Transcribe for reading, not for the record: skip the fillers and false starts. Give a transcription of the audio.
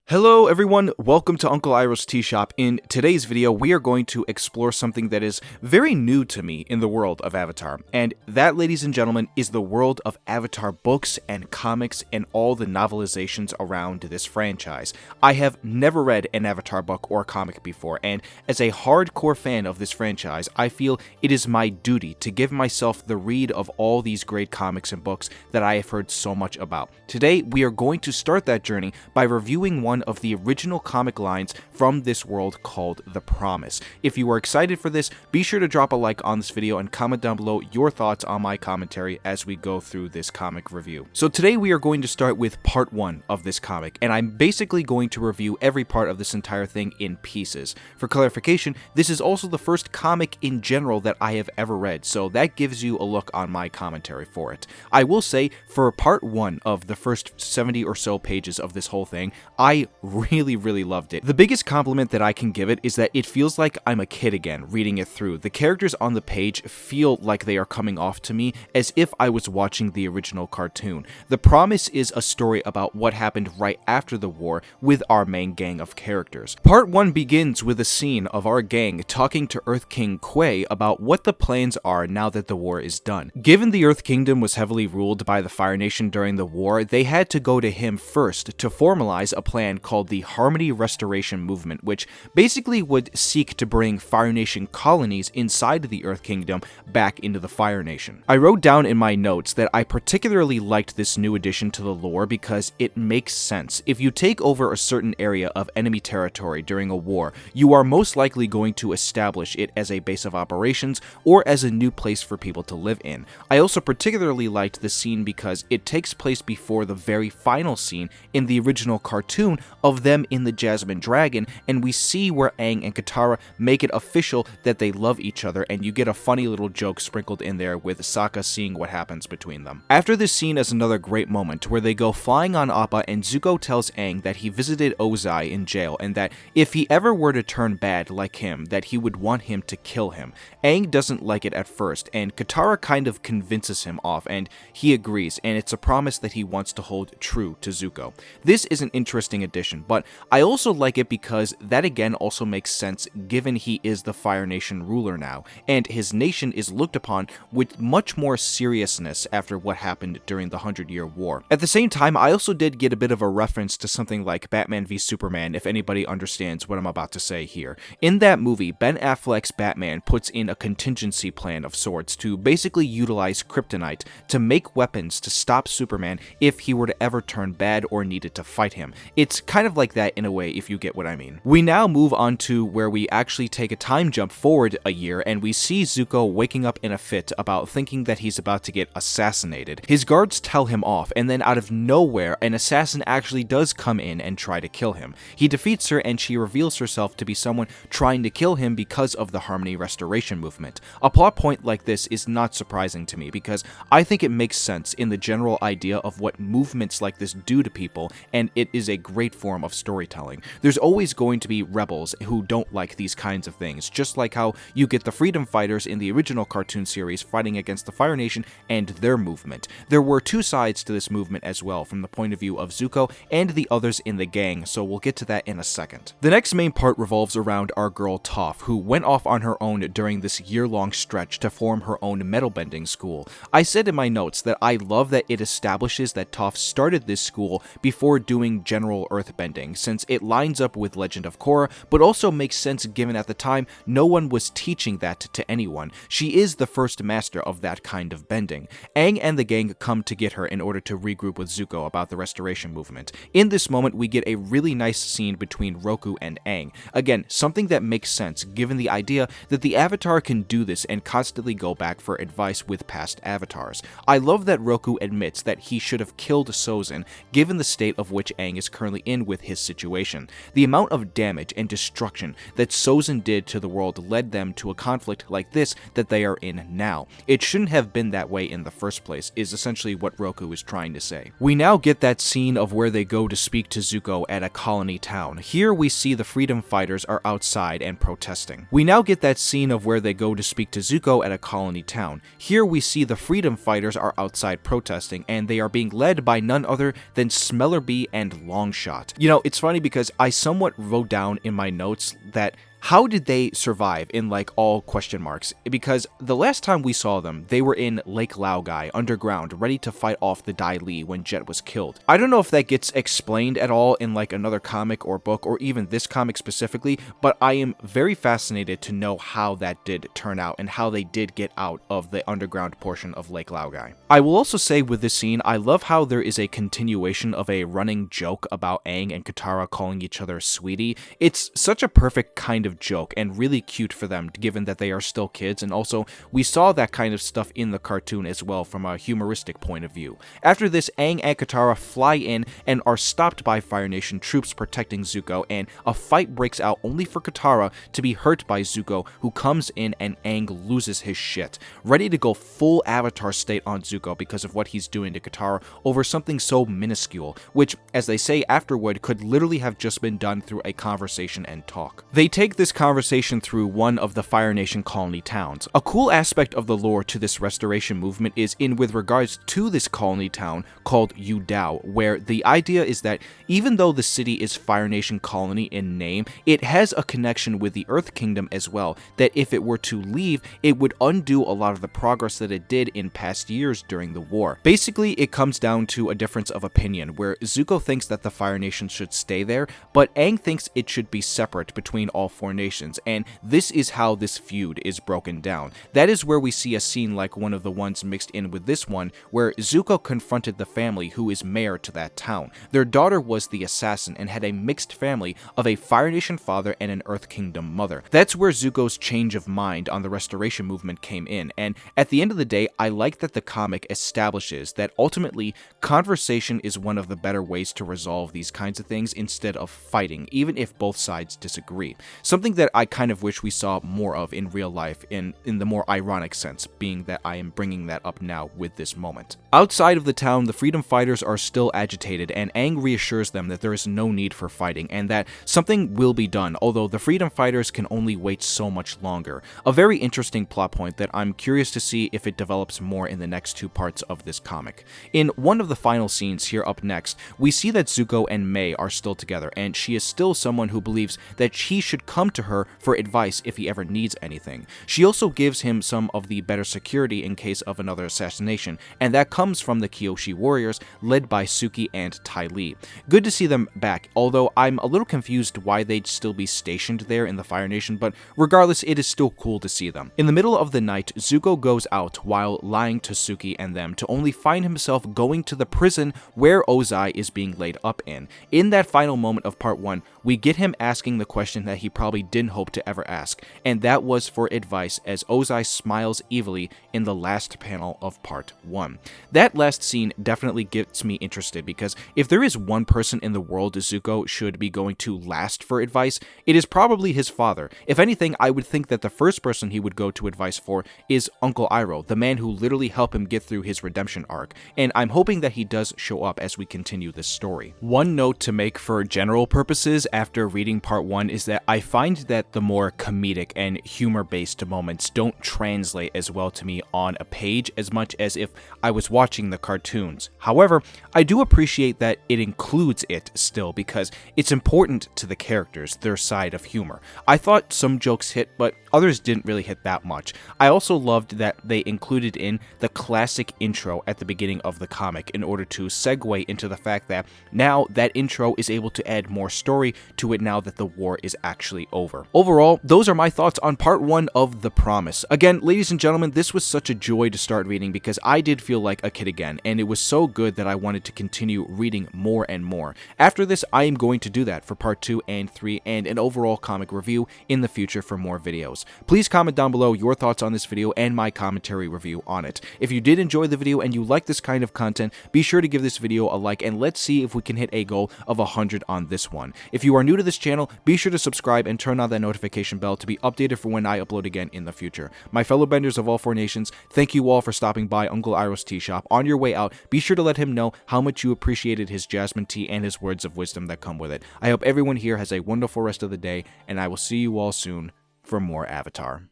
Hello everyone, welcome to Uncle Iroh's Tea Shop. In today's video, we are going to explore something that is very new to me in the world of Avatar. And that, ladies and gentlemen, is the world of Avatar books and comics and all the novelizations around this franchise. I have never read an Avatar book or comic before, and as a hardcore fan of this franchise, I feel it is my duty to give myself the read of all these great comics and books that I have heard so much about. Today, we are going to start that journey by reviewing one of the original comic lines from this world called The Promise. If you are excited for this, be sure to drop a like on this video and comment down below your thoughts on my commentary as we go through this comic review. So today we are going to start with part 1 of this comic, and I'm basically going to review every part of this entire thing in pieces. For clarification, this is also the first comic in general that I have ever read, so that gives you a look on my commentary for it. I will say, for part 1 of the first 70 or so pages of this whole thing, I really loved it. The biggest compliment that I can give it is that it feels like I'm a kid again reading it through. The characters on the page feel like they are coming off to me as if I was watching the original cartoon. The Promise is a story about what happened right after the war with our main gang of characters. Part 1 begins with a scene of our gang talking to Earth King Kuei about what the plans are now that the war is done. Given the Earth Kingdom was heavily ruled by the Fire Nation during the war, they had to go to him first to formalize a plan called the Harmony Restoration Movement, which basically would seek to bring Fire Nation colonies inside the Earth Kingdom back into the Fire Nation. I wrote down in my notes that I particularly liked this new addition to the lore because it makes sense. If you take over a certain area of enemy territory during a war, you are most likely going to establish it as a base of operations or as a new place for people to live in. I also particularly liked the scene because it takes place before the very final scene in the original cartoon of them in the Jasmine Dragon, and we see where Aang and Katara make it official that they love each other, and you get a funny little joke sprinkled in there with Sokka seeing what happens between them. After this scene is another great moment where they go flying on Appa, and Zuko tells Aang that he visited Ozai in jail and that if he ever were to turn bad like him, that he would want him to kill him. Aang doesn't like it at first, and Katara kind of convinces him off, and he agrees, and it's a promise that he wants to hold true to Zuko. This is an interesting addition, but I also like it because that again also makes sense given he is the Fire Nation ruler now, and his nation is looked upon with much more seriousness after what happened during the 100-Year War. At the same time, I also did get a bit of a reference to something like Batman v Superman, if anybody understands what I'm about to say here. In that movie, Ben Affleck's Batman puts in a contingency plan of sorts to basically utilize kryptonite to make weapons to stop Superman if he were to ever turn bad or needed to fight him. It's kind of like that in a way, if you get what I mean. We now move on to where we actually take a time jump forward a year, and we see Zuko waking up in a fit about thinking that he's about to get assassinated. His guards tell him off, and then out of nowhere, an assassin actually does come in and try to kill him. He defeats her, and she reveals herself to be someone trying to kill him because of the Harmony Restoration Movement. A plot point like this is not surprising to me because I think it makes sense in the general idea of what movements like this do to people, and it is a great form of storytelling. There's always going to be rebels who don't like these kinds of things, just like how you get the freedom fighters in the original cartoon series fighting against the Fire Nation and their movement. There were two sides to this movement as well, from the point of view of Zuko and the others in the gang, so we'll get to that in a second. The next main part revolves around our girl Toph, who went off on her own during this year-long stretch to form her own metal bending school. I said in my notes that I love that it establishes that Toph started this school before doing general earthbending, since it lines up with Legend of Korra, but also makes sense given at the time no one was teaching that to anyone. She is the first master of that kind of bending. Aang and the gang come to get her in order to regroup with Zuko about the restoration movement. In this moment, we get a really nice scene between Roku and Aang. Again, something that makes sense given the idea that the Avatar can do this and constantly go back for advice with past avatars. I love that Roku admits that he should have killed Sozin given the state of which Aang is currently in with his situation. The amount of damage and destruction that Sozin did to the world led them to a conflict like this that they are in now. It shouldn't have been that way in the first place, is essentially what Roku is trying to say. We now get that scene of where they go to speak to Zuko at a colony town. Here we see the freedom fighters are outside and protesting. We now get that scene of where they go to speak to Zuko at a colony town. Here we see the freedom fighters are outside protesting, and they are being led by none other than Smellerbee and Longshot. shot. You know, it's funny because I somewhat wrote down in my notes that how did they survive in like all question marks? Because the last time we saw them, they were in Lake Laogai, underground, ready to fight off the Dai Li when Jet was killed. I don't know if that gets explained at all in like another comic or book, or even this comic specifically, but I am very fascinated to know how that did turn out and how they did get out of the underground portion of Lake Laogai. I will also say with this scene, I love how there is a continuation of a running joke about Aang and Katara calling each other sweetie. It's such a perfect kind of joke and really cute for them given that they are still kids, and also we saw that kind of stuff in the cartoon as well from a humoristic point of view. After this, Aang and Katara fly in and are stopped by Fire Nation troops protecting Zuko, and a fight breaks out only for Katara to be hurt by Zuko, who comes in and Aang loses his shit, ready to go full Avatar state on Zuko because of what he's doing to Katara over something so minuscule, which, as they say afterward, could literally have just been done through a conversation and talk. They take this conversation through one of the Fire Nation colony towns. A cool aspect of the lore to this restoration movement is in with regards to this colony town called Yudao, where the idea is that even though the city is Fire Nation colony in name, it has a connection with the Earth Kingdom as well, that if it were to leave, it would undo a lot of the progress that it did in past years during the war. Basically, it comes down to a difference of opinion, where Zuko thinks that the Fire Nation should stay there, but Aang thinks it should be separate between all four nations, and this is how this feud is broken down. That is where we see a scene like one of the ones mixed in with this one, where Zuko confronted the family who is mayor to that town. Their daughter was the assassin and had a mixed family of a Fire Nation father and an Earth Kingdom mother. That's where Zuko's change of mind on the restoration movement came in, and at the end of the day, I like that the comic establishes that ultimately conversation is one of the better ways to resolve these kinds of things instead of fighting, even if both sides disagree. Something that I kind of wish we saw more of in real life, in the more ironic sense, being that I am bringing that up now with this moment. Outside of the town, the freedom fighters are still agitated, and Aang reassures them that there is no need for fighting, and that something will be done, although the freedom fighters can only wait so much longer. A very interesting plot point that I'm curious to see if it develops more in the next two parts of this comic. In one of the final scenes here up next, we see that Zuko and Mei are still together, and she is still someone who believes that he should come to her for advice if he ever needs anything. She also gives him some of the better security in case of another assassination, and that comes from the Kyoshi warriors led by Suki and Ty Lee. Good to see them back, although I'm a little confused why they'd still be stationed there in the Fire Nation, but regardless, it is still cool to see them. In the middle of the night, Zuko goes out while lying to Suki and them to only find himself going to the prison where Ozai is being laid up in. In that final moment of part 1, we get him asking the question that he probably didn't hope to ever ask, and that was for advice as Ozai smiles evilly in the last panel of part 1. That last scene definitely gets me interested, because if there is one person in the world Zuko should be going to last for advice, it is probably his father. If anything, I would think that the first person he would go to advice for is Uncle Iroh, the man who literally helped him get through his redemption arc, and I'm hoping that he does show up as we continue this story. One note to make for general purposes after reading part 1 is that I find that the more comedic and humor-based moments don't translate as well to me on a page as much as if I was watching the cartoons. However, I do appreciate that it includes it still, because it's important to the characters, their side of humor. I thought some jokes hit, but others didn't really hit that much. I also loved that they included in the classic intro at the beginning of the comic in order to segue into the fact that now that intro is able to add more story to it now that the war is actually over. Overall, those are my thoughts on part 1 of The Promise. Again, ladies and gentlemen, this was such a joy to start reading because I did feel like a kid again, and it was so good that I wanted to continue reading more and more. After this, I am going to do that for part 2 and 3 and an overall comic review in the future for more videos. Please comment down below your thoughts on this video and my commentary review on it. If you did enjoy the video and you like this kind of content, be sure to give this video a like, and let's see if we can hit a goal of 100 on this one. If you are new to this channel, be sure to subscribe and turn on that notification bell to be updated for when I upload again in the future. My fellow benders of all four nations, thank you all for stopping by Uncle Iroh's tea shop. On your way out, be sure to let him know how much you appreciated his jasmine tea and his words of wisdom that come with it. I hope everyone here has a wonderful rest of the day, and I will see you all soon for more Avatar.